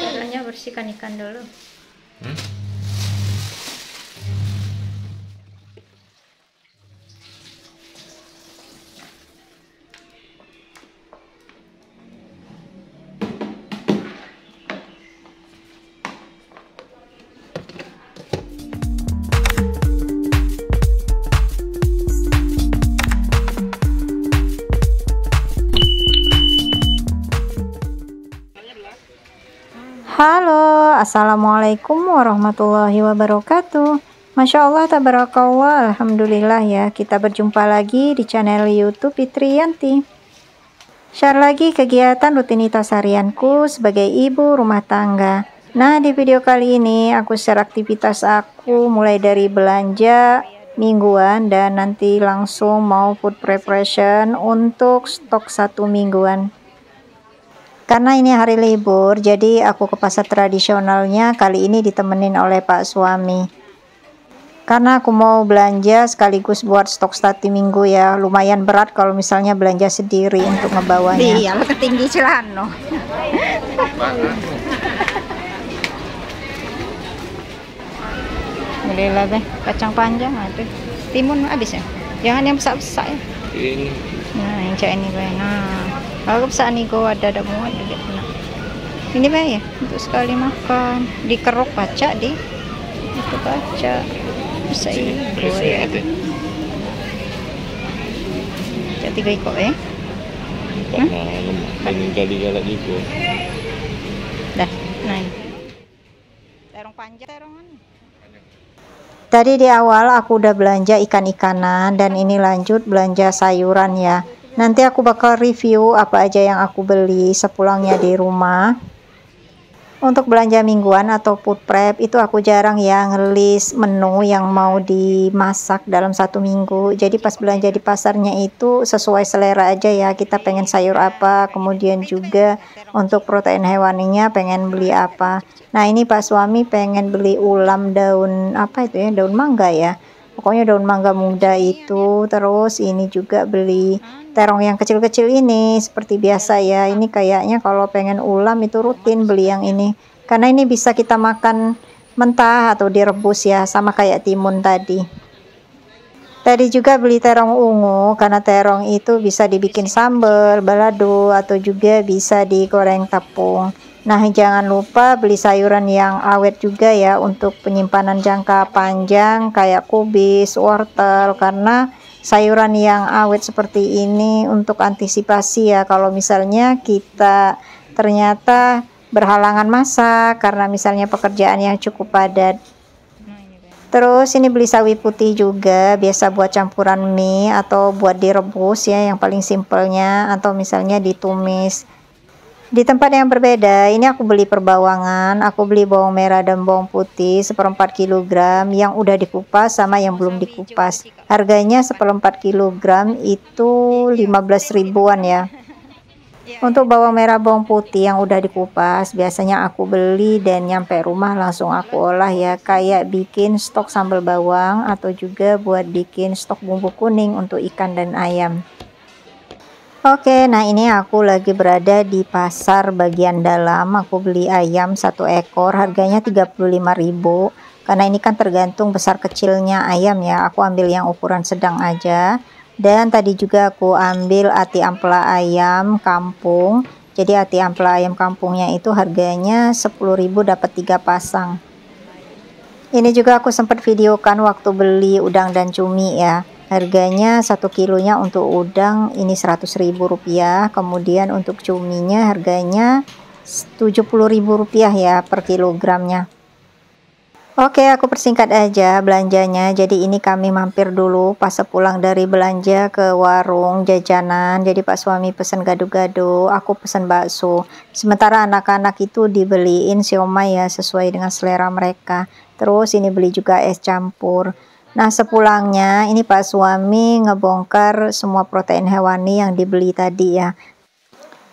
Caranya bersihkan ikan dulu. Halo, assalamualaikum warahmatullahi wabarakatuh. Masya Allah, tabarakallah, alhamdulillah ya. Kita berjumpa lagi di channel YouTube Fitriyanti. Share lagi kegiatan rutinitas harianku sebagai ibu rumah tangga. Nah, di video kali ini aku share aktivitas aku mulai dari belanja mingguan dan nanti langsung mau food preparation untuk stok 1 mingguan. Karena ini hari libur, jadi aku ke pasar tradisionalnya kali ini ditemenin oleh Pak suami. Karena aku mau belanja sekaligus buat stok 1 minggu ya. Lumayan berat kalau misalnya belanja sendiri untuk ngebawanya. Iya, ketinggi celana. Belilah deh, kacang panjang ada. Timun habis ya. Jangan yang besar-besar ya. Ini. Nah, yang cak ini bae. Nah, kalau besar nih gua ada muat ada. Ini bae ya, untuk sekali makan. Dikeruk baca di itu baca. Bisa ibu ya. Cak 3 ekor ya. Ini kali galak juga. Dah, nah ini. Terong panjang, terongan. Tadi di awal aku udah belanja ikan-ikanan dan ini lanjut belanja sayuran ya. Nanti aku bakal review apa aja yang aku beli sepulangnya di rumah. Untuk belanja mingguan atau food prep itu aku jarang ya ngelis menu yang mau dimasak dalam 1 minggu. Jadi pas belanja di pasarnya itu sesuai selera aja ya. Kita pengen sayur apa, kemudian juga untuk protein hewaninya pengen beli apa. Nah, ini Pak suami pengen beli ulam daun apa itu ya, daun mangga ya. Pokoknya daun mangga muda itu. Terus ini juga beli terong yang kecil-kecil ini seperti biasa ya. Ini kayaknya kalau pengen ulam itu rutin beli yang ini. Karena ini bisa kita makan mentah atau direbus ya, sama kayak timun tadi. Tadi juga beli terong ungu karena terong itu bisa dibikin sambal, balado atau juga bisa digoreng tepung. Nah, jangan lupa beli sayuran yang awet juga ya untuk penyimpanan jangka panjang kayak kubis, wortel, karena sayuran yang awet seperti ini untuk antisipasi ya kalau misalnya kita ternyata berhalangan masak karena misalnya pekerjaan yang cukup padat. Terus ini beli sawi putih juga, biasa buat campuran mie atau buat direbus ya, yang paling simpelnya, atau misalnya ditumis. Di tempat yang berbeda, ini aku beli perbawangan, aku beli bawang merah dan bawang putih 1/4 kg yang udah dikupas sama yang belum dikupas. Harganya 1/4 kg itu 15 ribuan ya. Untuk bawang merah bawang putih yang udah dikupas, biasanya aku beli dan nyampe rumah langsung aku olah ya, kayak bikin stok sambal bawang atau juga buat bikin stok bumbu kuning untuk ikan dan ayam. Oke, nah ini aku lagi berada di pasar bagian dalam. Aku beli ayam 1 ekor, harganya 35.000. Karena ini kan tergantung besar kecilnya ayam ya. Aku ambil yang ukuran sedang aja. Dan tadi juga aku ambil ati ampela ayam kampung. Jadi ati ampela ayam kampungnya itu harganya 10.000 dapat 3 pasang. Ini juga aku sempat videokan waktu beli udang dan cumi ya. Harganya 1 kilonya untuk udang ini Rp100.000, kemudian untuk cuminya harganya Rp70.000 ya per kilogramnya. Oke, aku persingkat aja belanjanya. Jadi ini kami mampir dulu pas sepulang dari belanja ke warung jajanan. Jadi Pak suami pesen gado-gado, aku pesen bakso. Sementara anak-anak itu dibeliin siomay ya sesuai dengan selera mereka. Terus ini beli juga es campur. Nah, sepulangnya ini Pak suami ngebongkar semua protein hewani yang dibeli tadi ya.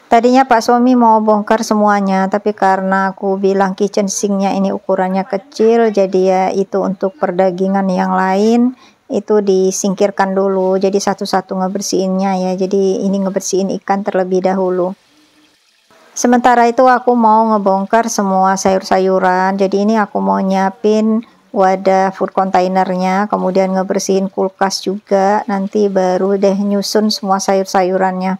Tadinya Pak suami mau bongkar semuanya, tapi karena aku bilang kitchen sinknya ini ukurannya kecil, jadi ya itu untuk perdagingan yang lain. itu disingkirkan dulu. Jadi satu-satu ngebersihinnya ya. Jadi ini ngebersihin ikan terlebih dahulu. Sementara itu aku mau ngebongkar semua sayur-sayuran. Jadi ini aku mau nyiapin wadah food containernya, kemudian ngebersihin kulkas juga. Nanti baru deh nyusun semua sayur-sayurannya.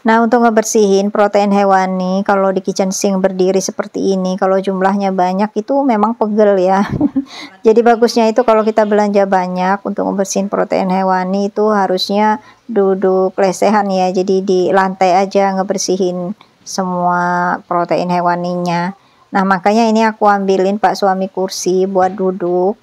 Nah, untuk ngebersihin protein hewani, kalau di kitchen sink berdiri seperti ini, kalau jumlahnya banyak itu memang pegel ya. Jadi bagusnya itu kalau kita belanja banyak untuk ngebersihin protein hewani itu harusnya duduk lesehan ya. Jadi di lantai aja ngebersihin semua protein hewaninya. Nah, makanya ini aku ambilin Pak suami kursi buat duduk.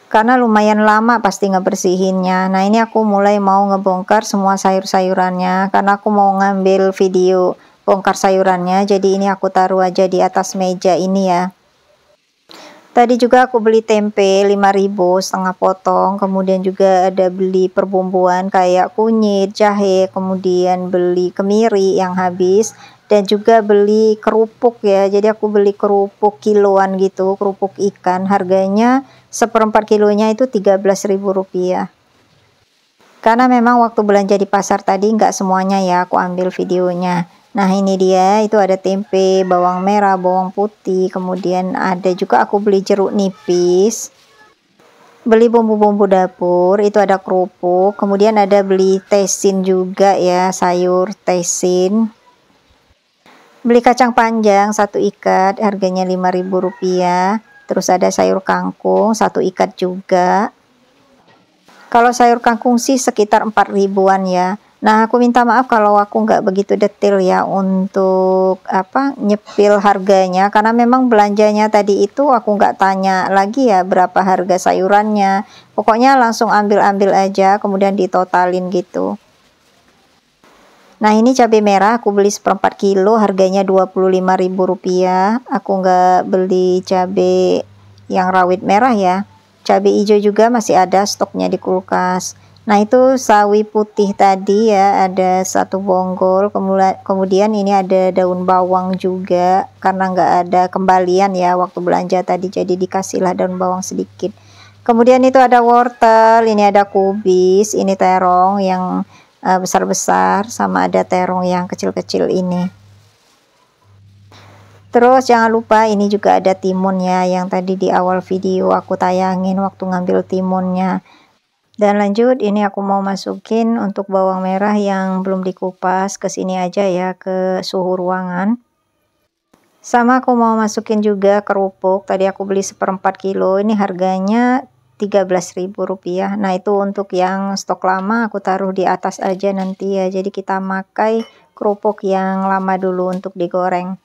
Karena lumayan lama pasti ngebersihinnya. Nah, ini aku mulai mau ngebongkar semua sayur-sayurannya karena aku mau ngambil video bongkar sayurannya. Jadi ini aku taruh aja di atas meja ini ya. Tadi juga aku beli tempe 5.000 setengah potong, kemudian juga ada beli perbumbuan kayak kunyit, jahe, kemudian beli kemiri yang habis, dan juga beli kerupuk ya. Jadi aku beli kerupuk kiloan gitu, kerupuk ikan, harganya 1/4 kilonya itu Rp13.000. Karena memang waktu belanja di pasar tadi nggak semuanya ya aku ambil videonya. Nah, ini dia, itu ada tempe, bawang merah, bawang putih, kemudian ada juga aku beli jeruk nipis. Beli bumbu-bumbu dapur, itu ada kerupuk, kemudian ada beli tesin juga ya, sayur tesin. Beli kacang panjang 1 ikat, harganya Rp5.000. Terus ada sayur kangkung 1 ikat juga. Kalau sayur kangkung sih sekitar 4.000-an ya. Nah, aku minta maaf kalau aku nggak begitu detail ya untuk nyepil harganya, karena memang belanjanya tadi itu aku nggak tanya lagi ya berapa harga sayurannya. Pokoknya langsung ambil-ambil aja, kemudian ditotalin gitu. Nah, ini cabai merah aku beli 1/4 kilo, harganya Rp25.000. Aku nggak beli cabai yang rawit merah ya. Cabai hijau juga masih ada stoknya di kulkas. Nah, itu sawi putih tadi ya, ada 1 bonggol. Kemudian ini ada daun bawang juga, karena nggak ada kembalian ya waktu belanja tadi, jadi dikasihlah daun bawang sedikit. Kemudian itu ada wortel, ini ada kubis, ini terong yang besar-besar, sama ada terong yang kecil-kecil ini. Terus jangan lupa ini juga ada timun ya, yang tadi di awal video aku tayangin waktu ngambil timunnya. Dan lanjut, ini aku mau masukin untuk bawang merah yang belum dikupas ke sini aja ya, ke suhu ruangan. Sama aku mau masukin juga kerupuk, tadi aku beli 1/4 kilo, ini harganya Rp13.000. Nah, itu untuk yang stok lama aku taruh di atas aja nanti ya. Jadi kita pakai kerupuk yang lama dulu untuk digoreng.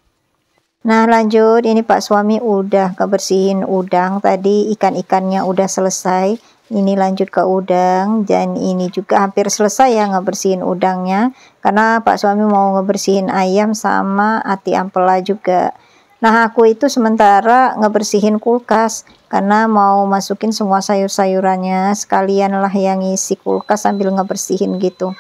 Nah, lanjut, ini Pak suami udah kebersihin udang. Tadi ikan-ikannya udah selesai. Ini lanjut ke udang, dan ini juga hampir selesai ya ngebersihin udangnya. Karena Pak suami mau ngebersihin ayam sama ati ampela juga. Nah, aku itu sementara ngebersihin kulkas karena mau masukin semua sayur-sayurannya, sekalian lah yang ngisi kulkas sambil ngebersihin gitu.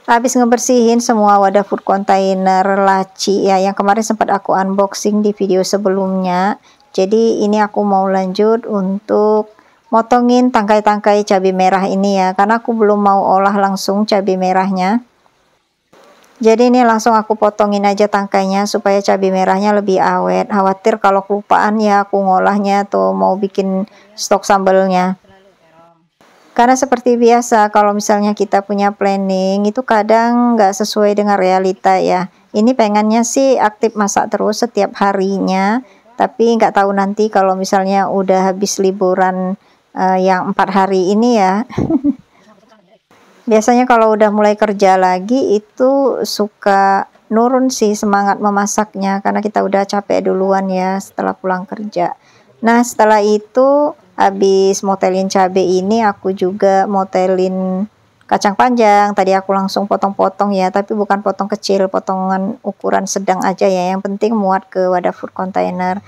Habis ngebersihin semua wadah food container laci ya, yang kemarin sempat aku unboxing di video sebelumnya. Jadi ini aku mau lanjut untuk motongin tangkai-tangkai cabai merah ini ya, karena aku belum mau olah langsung cabai merahnya. Jadi ini langsung aku potongin aja tangkainya supaya cabai merahnya lebih awet. Khawatir kalau kelupaan ya aku ngolahnya atau mau bikin stok sambelnya. Karena seperti biasa kalau misalnya kita punya planning itu kadang nggak sesuai dengan realita ya. Ini pengennya sih aktif masak terus setiap harinya. Tapi nggak tahu nanti kalau misalnya udah habis liburan yang 4 hari ini ya. Biasanya kalau udah mulai kerja lagi itu suka nurun sih semangat memasaknya karena kita udah capek duluan ya setelah pulang kerja. Nah, setelah itu habis motelin cabai ini aku juga motelin kacang panjang. Tadi aku langsung potong-potong ya, tapi bukan potong kecil, potongan ukuran sedang aja ya. Yang penting muat ke wadah food container.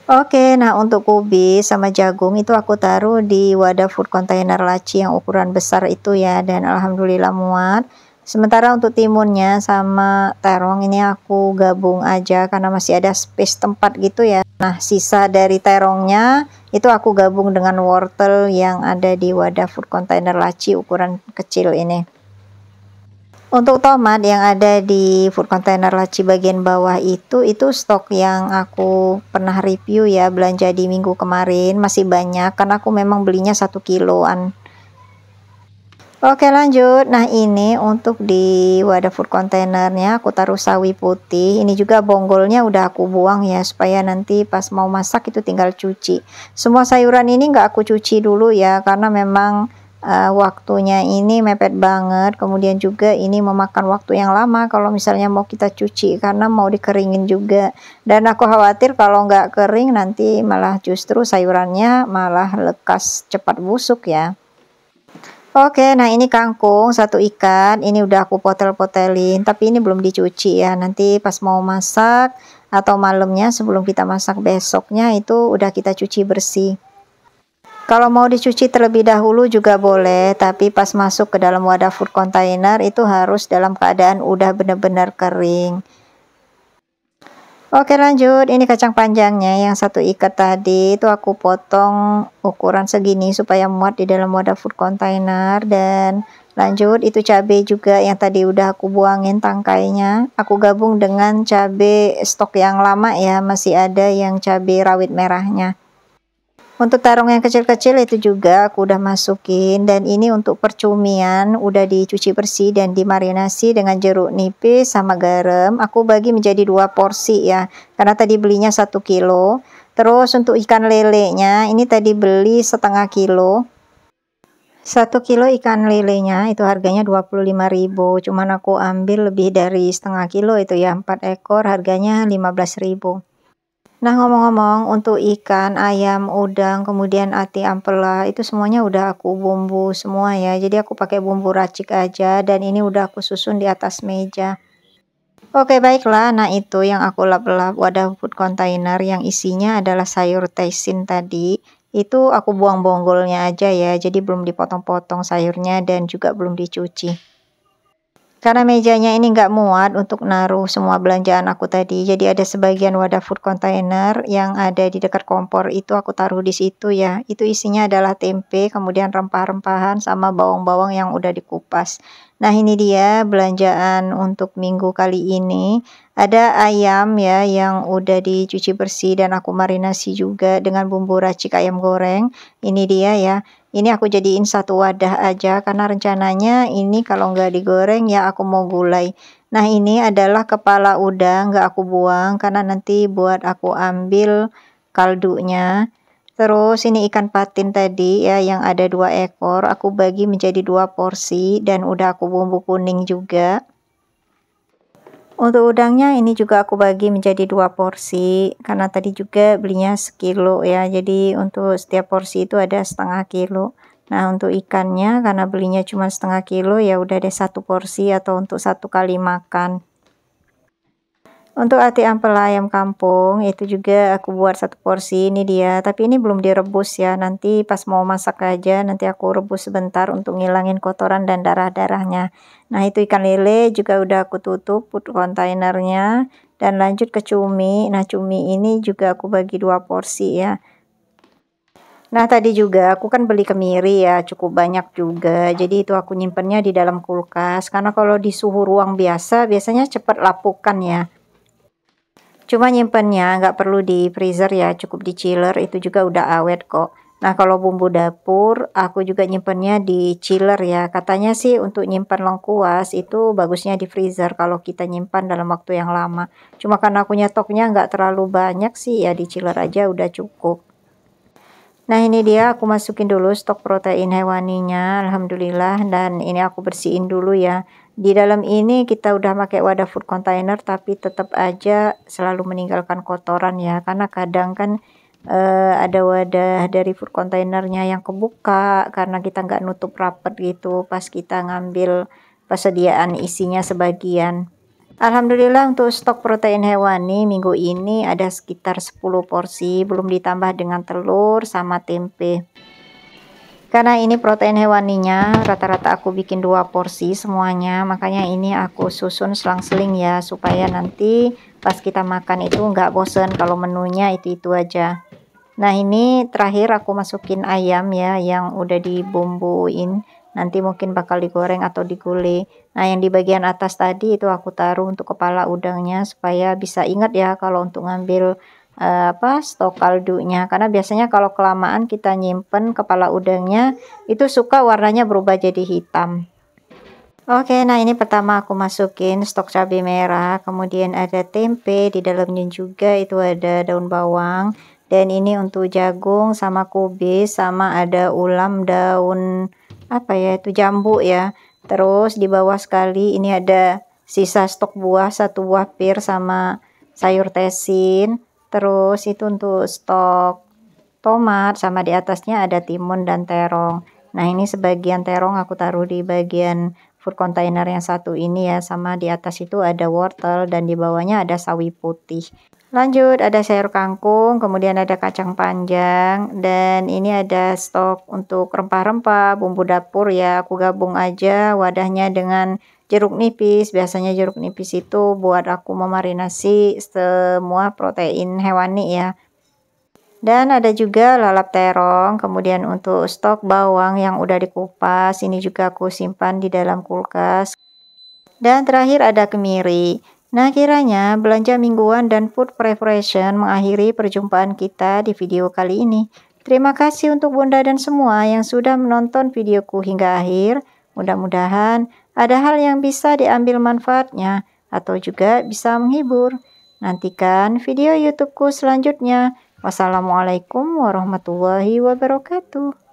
Oke, nah untuk kubis sama jagung itu aku taruh di wadah food container laci yang ukuran besar itu ya, dan alhamdulillah muat. Sementara untuk timunnya sama terong ini aku gabung aja karena masih ada space tempat gitu ya. Nah, sisa dari terongnya Itu aku gabung dengan wortel yang ada di wadah food container laci ukuran kecil ini. Untuk tomat yang ada di food container laci bagian bawah itu stok yang aku pernah review ya, belanja di minggu kemarin, masih banyak karena aku memang belinya 1 kiloan. Oke lanjut, nah ini untuk di wadah food containernya aku taruh sawi putih. Ini juga bonggolnya udah aku buang ya, supaya nanti pas mau masak itu tinggal cuci. Semua sayuran ini nggak aku cuci dulu ya, karena memang waktunya ini mepet banget. Kemudian juga ini memakan waktu yang lama kalau misalnya mau kita cuci, karena mau dikeringin juga. Dan aku khawatir kalau nggak kering nanti malah justru sayurannya malah lekas cepat busuk ya. Oke, nah ini kangkung 1 ikat, ini udah aku potel-potelin, tapi ini belum dicuci ya. Nanti pas mau masak atau malamnya sebelum kita masak besoknya itu udah kita cuci bersih. Kalau mau dicuci terlebih dahulu juga boleh, tapi pas masuk ke dalam wadah food container itu harus dalam keadaan udah benar-benar kering. Oke lanjut, ini kacang panjangnya yang 1 ikat tadi itu aku potong ukuran segini supaya muat di dalam wadah food container. Dan lanjut itu cabai juga yang tadi udah aku buangin tangkainya, aku gabung dengan cabai stok yang lama ya, masih ada yang cabai rawit merahnya. Untuk terong yang kecil-kecil itu juga aku udah masukin, dan ini untuk percumian udah dicuci bersih dan dimarinasi dengan jeruk nipis sama garam. Aku bagi menjadi 2 porsi ya, karena tadi belinya 1 kilo. Terus untuk ikan lelenya ini tadi beli setengah kilo. 1 kilo ikan lelenya itu harganya 25.000, cuman aku ambil lebih dari setengah kilo itu ya, 4 ekor harganya 15.000. Nah ngomong-ngomong, untuk ikan, ayam, udang, kemudian ati ampela itu semuanya udah aku bumbu semua ya. Jadi aku pakai bumbu racik aja, dan ini udah aku susun di atas meja. Oke baiklah, nah itu yang aku lap-lap wadah food container yang isinya adalah sayur taisin tadi. Itu aku buang bonggolnya aja ya, jadi belum dipotong-potong sayurnya dan juga belum dicuci. Karena mejanya ini nggak muat untuk naruh semua belanjaan aku tadi, jadi ada sebagian wadah food container yang ada di dekat kompor itu aku taruh di situ ya. Itu isinya adalah tempe, kemudian rempah-rempahan sama bawang-bawang yang udah dikupas. Nah ini dia belanjaan untuk minggu kali ini. Ada ayam ya yang udah dicuci bersih dan aku marinasi juga dengan bumbu racik ayam goreng. Ini dia ya. Ini aku jadiin 1 wadah aja karena rencananya ini kalau nggak digoreng ya aku mau gulai. Nah ini adalah kepala udang, nggak aku buang karena nanti buat aku ambil kaldunya. Terus ini ikan patin tadi ya yang ada 2 ekor, aku bagi menjadi 2 porsi dan udah aku bumbu kuning juga. Untuk udangnya ini juga aku bagi menjadi 2 porsi karena tadi juga belinya sekilo ya, jadi untuk setiap porsi itu ada setengah kilo. Nah untuk ikannya karena belinya cuma setengah kilo ya udah deh 1 porsi atau untuk 1 kali makan. Untuk ati ampela ayam kampung itu juga aku buat 1 porsi, ini dia, tapi ini belum direbus ya, nanti pas mau masak aja nanti aku rebus sebentar untuk ngilangin kotoran dan darah-darahnya. Nah itu ikan lele juga udah aku tutup food containernya, dan lanjut ke cumi. Nah cumi ini juga aku bagi 2 porsi ya. Nah tadi juga aku kan beli kemiri ya, cukup banyak juga, jadi itu aku nyimpennya di dalam kulkas karena kalau di suhu ruang biasanya cepat lapukan ya. Cuma nyimpennya nggak perlu di freezer ya, cukup di chiller, itu juga udah awet kok. Nah kalau bumbu dapur aku juga nyimpennya di chiller ya, katanya sih untuk nyimpan lengkuas itu bagusnya di freezer kalau kita nyimpan dalam waktu yang lama. Cuma karena aku nyetoknya nggak terlalu banyak sih ya, di chiller aja udah cukup. Nah ini dia aku masukin dulu stok protein hewaninya, alhamdulillah, dan ini aku bersihin dulu ya. Di dalam ini kita udah pakai wadah food container tapi tetap aja selalu meninggalkan kotoran ya, karena kadang kan ada wadah dari food containernya yang kebuka karena kita nggak nutup rapet gitu pas kita ngambil persediaan isinya sebagian. Alhamdulillah untuk stok protein hewani minggu ini ada sekitar 10 porsi, belum ditambah dengan telur sama tempe. Karena ini protein hewaninya rata-rata aku bikin 2 porsi semuanya, makanya ini aku susun selang-seling ya, supaya nanti pas kita makan itu nggak bosen kalau menunya itu aja. Nah, ini terakhir aku masukin ayam ya yang udah dibumbuin. Nanti mungkin bakal digoreng atau digulai. Nah, yang di bagian atas tadi itu aku taruh untuk kepala udangnya supaya bisa ingat ya kalau untuk ngambil stok kaldunya. Karena biasanya kalau kelamaan kita nyimpen kepala udangnya itu suka warnanya berubah jadi hitam. Oke, nah ini pertama aku masukin stok cabai merah, kemudian ada tempe, di dalamnya juga itu ada daun bawang, dan ini untuk jagung sama kubis, sama ada ulam daun apa ya itu jambu ya. Terus di bawah sekali ini ada sisa stok buah, 1 buah pir sama sayur tesin. Terus itu untuk stok tomat, sama di atasnya ada timun dan terong. Nah, ini sebagian terong aku taruh di bagian food container yang satu ini ya, sama di atas itu ada wortel dan di bawahnya ada sawi putih. Lanjut ada sayur kangkung, kemudian ada kacang panjang, dan ini ada stok untuk rempah-rempah, bumbu dapur ya, aku gabung aja wadahnya dengan jeruk nipis. Biasanya jeruk nipis itu buat aku memarinasi semua protein hewani ya. Dan ada juga lalap terong, kemudian untuk stok bawang yang udah dikupas, ini juga aku simpan di dalam kulkas. Dan terakhir ada kemiri. Nah, kiranya belanja mingguan dan food preparation mengakhiri perjumpaan kita di video kali ini. Terima kasih untuk Bunda dan semua yang sudah menonton videoku hingga akhir. Mudah-mudahan ada hal yang bisa diambil manfaatnya atau juga bisa menghibur. Nantikan video YouTubeku selanjutnya. Wassalamualaikum warahmatullahi wabarakatuh.